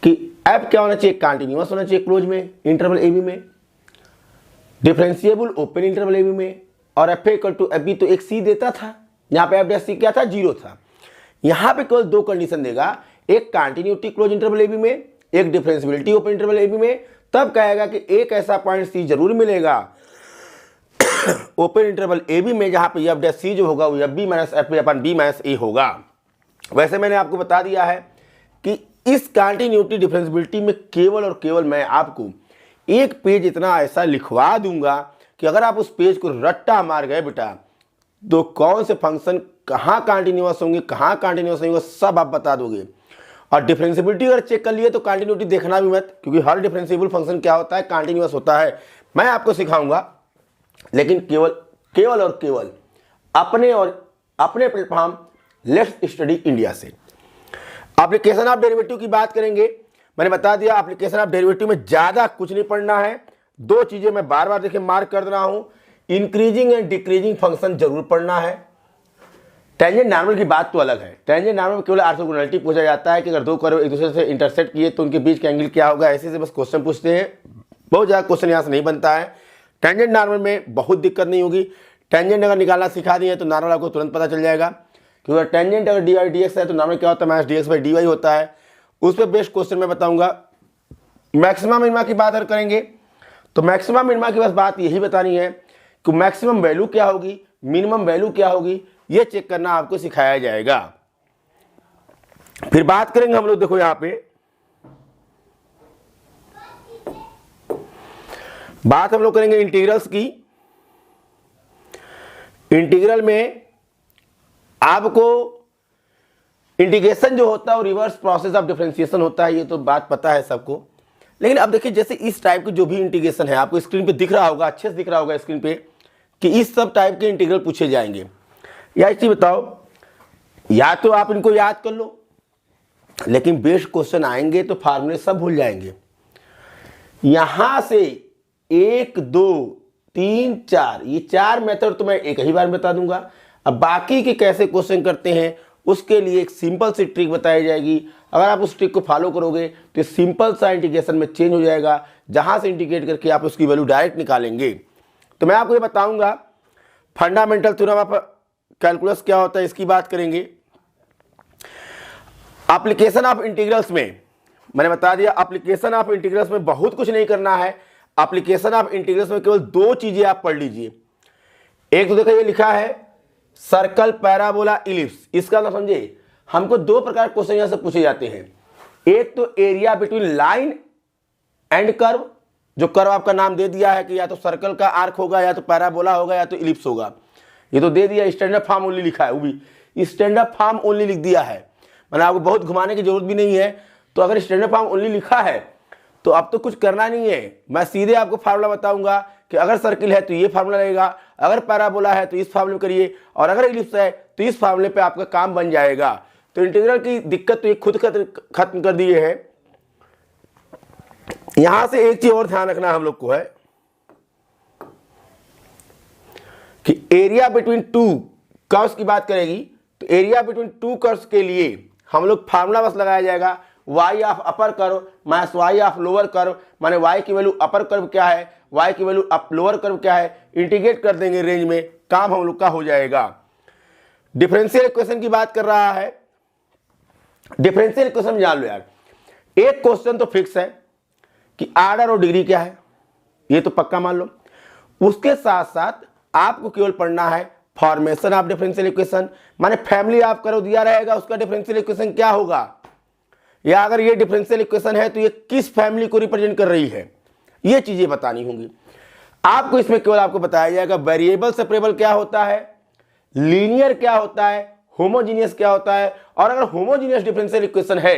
कि एफ क्या होना चाहिए, कंटीन्यूअस होना चाहिए क्लोज में इंटरवल ab में, डिफरेंशिएबल ओपन इंटरवल ab में, और F equal to F B तो एक सी देता था, यहाँ पे एफ डैश सी क्या था, 0 था। यहाँ पे केवल 2 कंडीशन देगा, एक कंटिन्यूटी क्लोज इंटरवल ab में, एक डिफरेंशिएबिलिटी ओपन इंटरवल ab में। तब कहेगा कि एक ऐसा पॉइंट सी जरूर मिलेगा ओपन इंटरवल ab में जहां पे एफ डैश सी जो होगा वो एफ बी माइनस एफ अपन बी माइनस ए होगा। वैसे मैंने आपको बता दिया है कि इस कंटिन्यूटी डिफरेंशिएबिलिटी में केवल और केवल मैं आपको एक पेज इतना ऐसा लिखवा दूंगा कि अगर आप उस पेज को रट्टा मार गए बेटा तो कौन से फंक्शन कहाँ कंटिन्यूअस होंगे, कहाँ कंटिन्यूअस नहीं होंगे, सब आप बता दोगे। और डिफरेंशिएबिलिटी अगर चेक कर लिए तो कंटिन्यूटी देखना भी मत, क्योंकि हर डिफरेंशिएबल फंक्शन क्या होता है, कंटिन्यूअस होता है। मैं आपको सिखाऊंगा, लेकिन केवल और केवल अपने प्लेटफॉर्म लेट्स स्टडी इंडिया से। एप्लीकेशन ऑफ डेरिवेटिव की बात करेंगे। मैंने बता दिया एप्लीकेशन ऑफ डेरिवेटिव में ज्यादा कुछ नहीं पढ़ना है। दो चीजें मैं बार बार देखिए मार्क कर रहा हूं, इंक्रीजिंग एंड डिक्रीजिंग फंक्शन जरूर पढ़ना है। टेंजेंट नॉर्मल की बात तो अलग है। टेंजेंट नॉर्मल में केवल ऑर्थोगोनैलिटी पूछा जाता है कि अगर दो कर्व एक दूसरे से इंटरसेक्ट किए तो उनके बीच का एंगल क्या होगा, ऐसे से बस क्वेश्चन पूछते हैं। बहुत ज्यादा क्वेश्चन यहाँ से नहीं बनता है। टेंजेंट नॉर्मल में बहुत दिक्कत नहीं होगी। टेंजेंट अगर निकालना सिखा दिए तो नॉर्मल आपको तुरंत पता चल जाएगा, क्योंकि टेंजेंट अगर डी वाई डी एक्स है तो नॉर्मल क्या होता है, minus d x by d y होता है। उस पर बेस्ट क्वेश्चन मैं बताऊंगा। मैक्सिमम मिनिमा की बात अगर करेंगे तो मैक्सिमम मिनिमा की बस बात यही बतानी है कि मैक्सिमम वैल्यू क्या होगी, मिनिमम वैल्यू क्या होगी, ये चेक करना आपको सिखाया जाएगा। फिर बात करेंगे हम लोग, देखो यहां पे बात हम लोग करेंगे इंटीग्रल्स की। इंटीग्रल में आपको इंटीग्रेशन जो होता है वो रिवर्स प्रोसेस ऑफ डिफरेंशिएशन होता है, ये तो बात पता है सबको। लेकिन अब देखिए जैसे इस टाइप की जो भी इंटीग्रेशन है, आपको स्क्रीन पे दिख रहा होगा, अच्छे से दिख रहा होगा स्क्रीन पे कि इस सब टाइप के इंटीग्रल पूछे जाएंगे। या एक चीज बताओ, या तो आप इनको याद कर लो, लेकिन बेस्ट क्वेश्चन आएंगे तो फार्मूले सब भूल जाएंगे। यहां से 1 2 3 4 ये 4 मेथड तो मैं एक ही बार में बता दूंगा। अब बाकी के कैसे क्वेश्चन करते हैं उसके लिए एक सिंपल सी ट्रिक बताई जाएगी। अगर आप उस ट्रिक को फॉलो करोगे तो सिंपल सा इंटीग्रेशन में चेंज हो जाएगा, जहां से इंटीग्रेट करके आप उसकी वैल्यू डायरेक्ट निकालेंगे। तो मैं आपको ये बताऊंगा फंडामेंटल थ्योरम ऑफ कैलकुलस क्या होता है, इसकी बात करेंगे। एप्लीकेशन ऑफ इंटीग्रल्स में मैंने बता दिया, एप्लीकेशन ऑफ इंटीग्रल्स में बहुत कुछ नहीं करना है। एप्लीकेशन ऑफ इंटीग्रल्स में केवल दो चीजें आप पढ़ लीजिए। एक तो देखो ये लिखा है सर्कल, पैराबोला, इलिप्स। इसका ना समझे, हमको दो प्रकार के क्वेश्चन यहां से पूछे जाते हैं। एक तो area between line and curve, जो कर्व आपका नाम दे दिया है कि या तो सर्कल का आर्क होगा, या तो पैराबोला होगा, या तो इलिप्स होगा। ये तो दे दिया, स्टैंडर्ड फॉर्म ओनली लिखा है, वो भी स्टैंडर्ड फॉर्म ओनली लिख दिया है। मैंने आपको बहुत घुमाने की जरूरत भी नहीं है। तो अगर स्टैंडर्ड फॉर्म ओनली लिखा है तो अब तो कुछ करना नहीं है। मैं सीधे आपको फार्मूला बताऊंगा कि अगर सर्किल है तो ये फार्मूला रहेगा, अगर पैराबोला है तो इस फार्मूले में करिए, और अगर इलिप्स है तो इस फार्मूले पे आपका काम बन जाएगा। तो इंटीग्रल की दिक्कत तो ये खुद खत्म कर दिए है। यहां से एक चीज और ध्यान रखना हम लोग को है कि एरिया बिटवीन टू कर्व्स की बात करेगी तो एरिया बिटवीन टू कर्व्स के लिए हम लोग फार्मूला बस लगाया जाएगा, y of upper curve minus y of lower curve, माने y की वैल्यू अपर कर्व क्या है, y की वैल्यू लोअर कर्व क्या है, इंटीग्रेट कर देंगे रेंज में, काम हम लोग का हो जाएगा। डिफरेंशियल इक्वेशन की बात कर रहा है। डिफरेंशियल इक्वेशन जान लो यार, एक क्वेश्चन तो फिक्स है कि आर्डर और डिग्री क्या है, ये तो पक्का मान लो। उसके साथ साथ आपको केवल पढ़ना है फॉर्मेशन ऑफ डिफरेंशियल इक्वेशन, माने फैमिली ऑफ कर्व दिया रहेगा, उसका डिफरेंशियल इक्वेशन क्या होगा, या अगर ये डिफरेंशियल इक्वेशन है तो ये किस फैमिली को रिप्रेजेंट कर रही है, ये चीजें बतानी होंगी आपको। इसमें केवल आपको बताया जाएगा वेरिएबल सेपरेबल क्या होता है, लीनियर क्या होता है, होमोजीनियस क्या होता है, और अगर होमोजीनियस डिफरेंशियल इक्वेशन है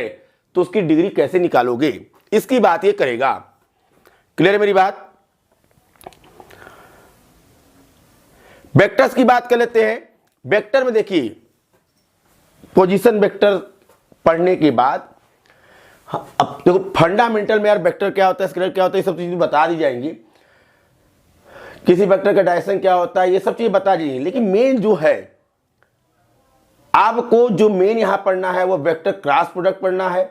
तो उसकी डिग्री कैसे निकालोगे, इसकी बात ये करेगा। क्लियर है मेरी बात। वेक्टर्स की बात कर लेते हैं। वेक्टर में देखिए पोजीशन वेक्टर पढ़ने के बाद अब देखो फंडामेंटल में यार वेक्टर क्या होता है, स्केलर क्या होता है, ये सब चीजें बता दी जाएंगी। किसी वेक्टर का डायरेक्शन क्या होता है, ये सब चीजें बता दी जाएंगी। लेकिन मेन जो है आपको जो मेन यहां पढ़ना है वो वेक्टर क्रॉस प्रोडक्ट पढ़ना है,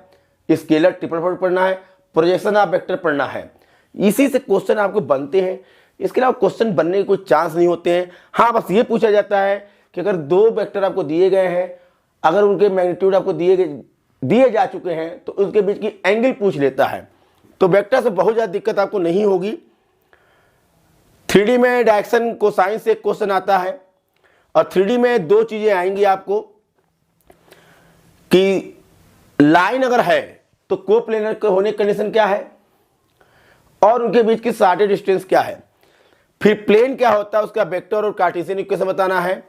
स्केलर ट्रिपल प्रोडक्ट पढ़ना है, प्रोजेक्शन ऑफ वेक्टर पढ़ना है। इसी से क्वेश्चन आपको बनते हैं, इसके अलावा क्वेश्चन बनने के कोई चांस नहीं होते हैं। हाँ बस ये पूछा जाता है कि अगर दो वेक्टर आपको दिए गए हैं, अगर उनके मैग्नीट्यूड आपको दिए जा चुके हैं तो उसके बीच की एंगल पूछ लेता है। तो वेक्टर से बहुत ज्यादा दिक्कत आपको नहीं होगी। 3D में डायरेक्शन कोसाइन से एक क्वेश्चन आता है, और 3D में दो चीजें आएंगी आपको कि लाइन अगर है तो कोप्लेनर के होने की कंडीशन क्या है, और उनके बीच की शार्टेड डिस्टेंस क्या है। फिर प्लेन क्या होता है, उसका वेक्टर और कार्टेशियन इक्वेशन बताना है।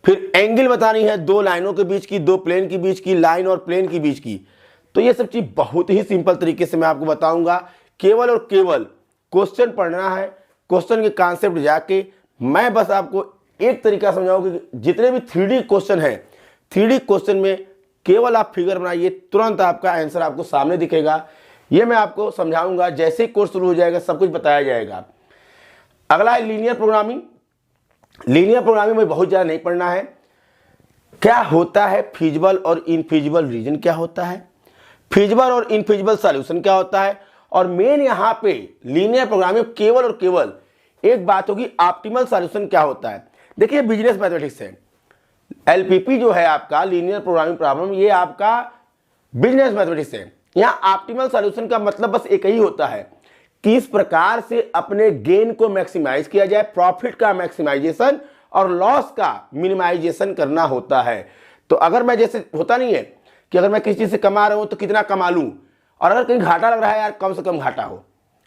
फिर एंगल बतानी है, दो लाइनों के बीच की, दो प्लेन के बीच की, लाइन और प्लेन के बीच की। तो ये सब चीज बहुत ही सिंपल तरीके से मैं आपको बताऊंगा। केवल और केवल क्वेश्चन पढ़ना है, क्वेश्चन के कॉन्सेप्ट जाके मैं बस आपको एक तरीका समझाऊंगा कि जितने भी 3D क्वेश्चन है, 3D क्वेश्चन में केवल आप फिगर बनाइए, तुरंत आपका आंसर आपको सामने दिखेगा। ये मैं आपको समझाऊंगा, जैसे ही कोर्स शुरू हो जाएगा सब कुछ बताया जाएगा। अगला है लीनियर प्रोग्रामिंग। लीनियर प्रोग्रामिंग में बहुत ज़्यादा नहीं पढ़ना है। क्या होता है फिजिबल और इनफिजिबल रीजन, क्या होता है फिजिबल और इनफिजिबल सॉल्यूशन क्या होता है, और मेन यहाँ पे लीनियर प्रोग्रामिंग केवल और केवल एक बात होगी, ऑप्टिमल सॉल्यूशन क्या होता है। देखिए बिजनेस मैथमेटिक्स है, एलपीपी जो है आपका लीनियर प्रोग्रामिंग प्रॉब्लम, ये आपका बिजनेस मैथमेटिक्स है। यहाँ ऑप्टिमल सॉल्यूशन का मतलब बस एक ही होता है, किस प्रकार से अपने गेन को मैक्सिमाइज किया जाए, प्रॉफिट का मैक्सिमाइजेशन और लॉस का मिनिमाइजेशन करना होता है। तो अगर मैं, जैसे होता नहीं है कि अगर मैं किसी चीज से कमा रहा हूं तो कितना कमा लूं, और अगर कहीं घाटा लग रहा है यार कम से कम घाटा हो,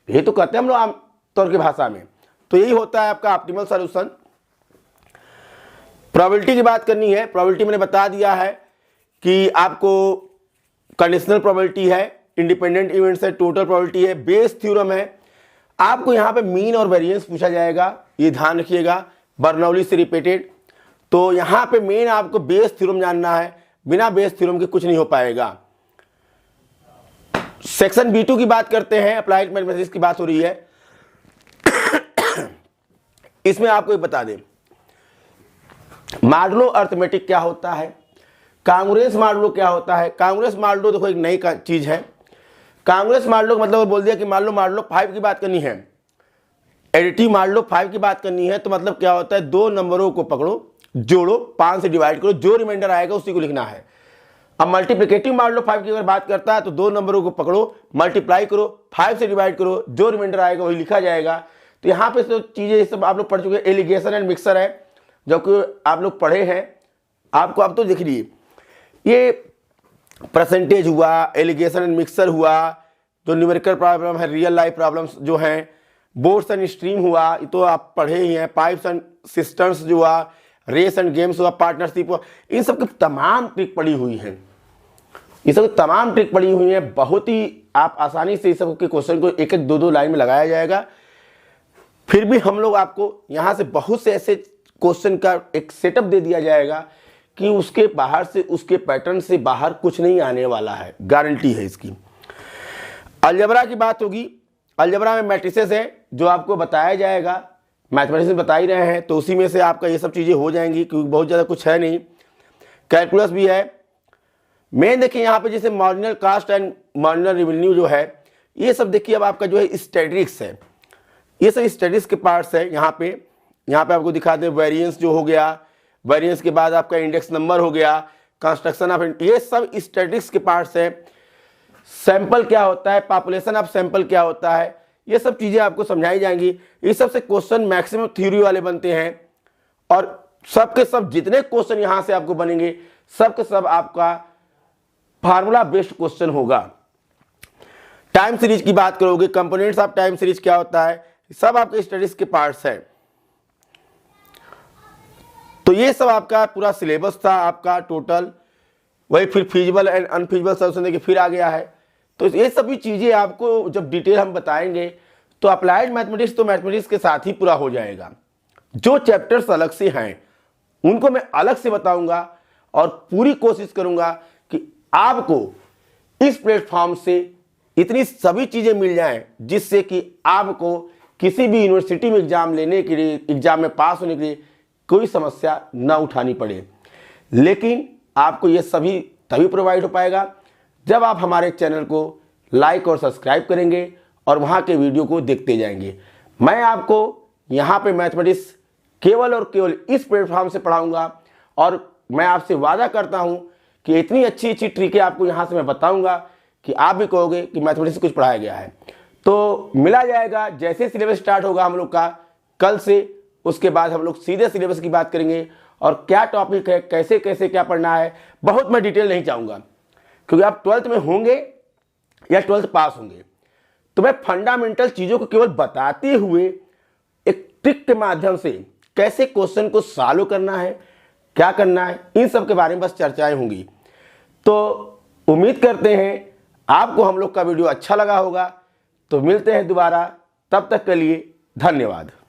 ये तो कहते हैं हम लोग आम तौर की भाषा में। तो यही होता है आपका ऑप्टिमल सॉल्यूशन। प्रोबेबिलिटी की बात करनी है। प्रोबेबिलिटी मैंने बता दिया है कि आपको कंडीशनल प्रोबेबिलिटी है, इंडिपेंडेंट इवेंट्स है, टोटल प्रोबेबिलिटी है, बेस थ्योरम है। आपको यहाँ पे मीन और वेरिएंस पूछा जाएगा, ये ध्यान रखिएगा, बर्नौली से रिपीटेड। तो यहाँ पे मेन आपको बेस थ्योरम जानना है, बिना बेस थ्योरम के कुछ नहीं हो पाएगा। सेक्शन B2 की बात करते हैं, अप्लाइड मैथमेटिक्स की बात हो रही है। इसमें आपको बता दें मॉडुलो अर्थमेटिक क्या होता है, कांग्रेस मॉडुलो क्या होता है। कांग्रेस मॉडुलो देखो एक नई चीज है। कांग्रेस मॉडुलो का मतलब बोल दिया कि मान लो मॉडुलो 5 की बात करनी है, एडिटिव मॉडुलो 5 की बात करनी है, तो मतलब क्या होता है, दो नंबरों को पकड़ो, जोड़ो, 5 से डिवाइड करो, जो रिमाइंडर आएगा उसी को लिखना है। अब मल्टीप्लिकेटिव मॉडुलो 5 की अगर बात करता है तो दो नंबरों को पकड़ो, मल्टीप्लाई करो, 5 से डिवाइड करो, जो रिमाइंडर आएगा वही लिखा जाएगा। तो यहाँ पे तो चीजें सब आप लोग पढ़ चुके हैं। एलिगेशन एंड मिक्सर है, जो कि आप लोग पढ़े हैं, आपको अब तो दिख रही है। ये परसेंटेज हुआ, एलिगेशन एंड मिक्सर हुआ, जो न्यूमेरिकल प्रॉब्लम है, रियल लाइफ प्रॉब्लम्स जो हैं, बोर्ड्स एंड स्ट्रीम हुआ, ये तो आप पढ़े ही हैं, पाइप्स एंड सिस्टम्स जो हुआ, रेस एंड गेम्स हुआ, पार्टनरशिप हुआ, इन सब की तमाम ट्रिक पड़ी हुई हैं। ये सब तमाम ट्रिक पड़ी हुई है, बहुत ही आप आसानी से इस सब के क्वेश्चन को एक एक दो दो लाइन में लगाया जाएगा। फिर भी हम लोग आपको यहाँ से बहुत से ऐसे क्वेश्चन का एक सेटअप दे दिया जाएगा कि उसके बाहर से, उसके पैटर्न से बाहर कुछ नहीं आने वाला है, गारंटी है इसकी। अलजेब्रा की बात होगी। अलजेब्रा में मैट्रिसेस है जो आपको बताया जाएगा, मैथमेटिक्स में बता ही रहे हैं, तो उसी में से आपका ये सब चीज़ें हो जाएंगी, क्योंकि बहुत ज़्यादा कुछ है नहीं। कैलकुलस भी है। मेन देखिए यहाँ पे जैसे marginal cast and marginal revenue जो है, ये सब देखिए अब आपका जो है स्टैटिस्टिक्स है, ये सब स्टैटिस्टिक्स के पार्ट्स है। यहाँ पे आपको दिखा दें वेरिएंस जो हो गया, वेरिएंस के बाद आपका इंडेक्स नंबर हो गया, कंस्ट्रक्शन ऑफ, ये सब स्टैटिस्टिक्स के पार्ट्स है। सैंपल क्या होता है, पॉपुलेशन ऑफ सैंपल क्या होता है, ये सब चीज़ें आपको समझाई जाएंगी। इस सब से क्वेश्चन मैक्सिमम थ्योरी वाले बनते हैं, और सबके सब जितने क्वेश्चन यहाँ से आपको बनेंगे, सबके सब आपका फार्मूला बेस्ड क्वेश्चन होगा। टाइम सीरीज की बात करोगे, कंपोनेंट्स ऑफ टाइम सीरीज क्या होता है, सब आपके स्टडीज के पार्ट्स हैं। तो ये सब आपका पूरा सिलेबस था आपका टोटल। वही फिर फिजिबल एंड अनफिजिबल सॉल्यूशन देखिए फिर आ गया है। तो ये सभी चीजें आपको जब डिटेल हम बताएंगे तो अप्लाइड मैथमेटिक्स तो मैथमेटिक्स के साथ ही पूरा हो जाएगा। जो चैप्टर्स अलग से हैं उनको मैं अलग से बताऊंगा, और पूरी कोशिश करूंगा कि आपको इस प्लेटफॉर्म से इतनी सभी चीजें मिल जाएं जिससे कि आपको किसी भी यूनिवर्सिटी में एग्जाम लेने के लिए, एग्जाम में पास होने के लिए कोई समस्या ना उठानी पड़े। लेकिन आपको ये सभी तभी प्रोवाइड हो पाएगा जब आप हमारे चैनल को लाइक और सब्सक्राइब करेंगे और वहाँ के वीडियो को देखते जाएंगे। मैं आपको यहाँ पे मैथमेटिक्स केवल और केवल इस प्लेटफॉर्म से पढ़ाऊँगा, और मैं आपसे वादा करता हूँ कि इतनी अच्छी अच्छी ट्रिकें आपको यहाँ से मैं बताऊँगा कि आप भी कहोगे कि मैथमेटिक्स कुछ पढ़ाया गया है। तो मिला जाएगा जैसे सिलेबस स्टार्ट होगा हम लोग का कल से, उसके बाद हम लोग सीधे सिलेबस की बात करेंगे और क्या टॉपिक है, कैसे कैसे क्या पढ़ना है। बहुत मैं डिटेल नहीं चाहूँगा, क्योंकि आप 12th में होंगे या 12th पास होंगे, तो मैं फंडामेंटल चीज़ों को केवल बताते हुए एक ट्रिक के माध्यम से कैसे क्वेश्चन को सॉल्व करना है, क्या करना है, इन सब के बारे में बस चर्चाएं होंगी। तो उम्मीद करते हैं आपको हम लोग का वीडियो अच्छा लगा होगा। तो मिलते हैं दोबारा, तब तक के लिए धन्यवाद।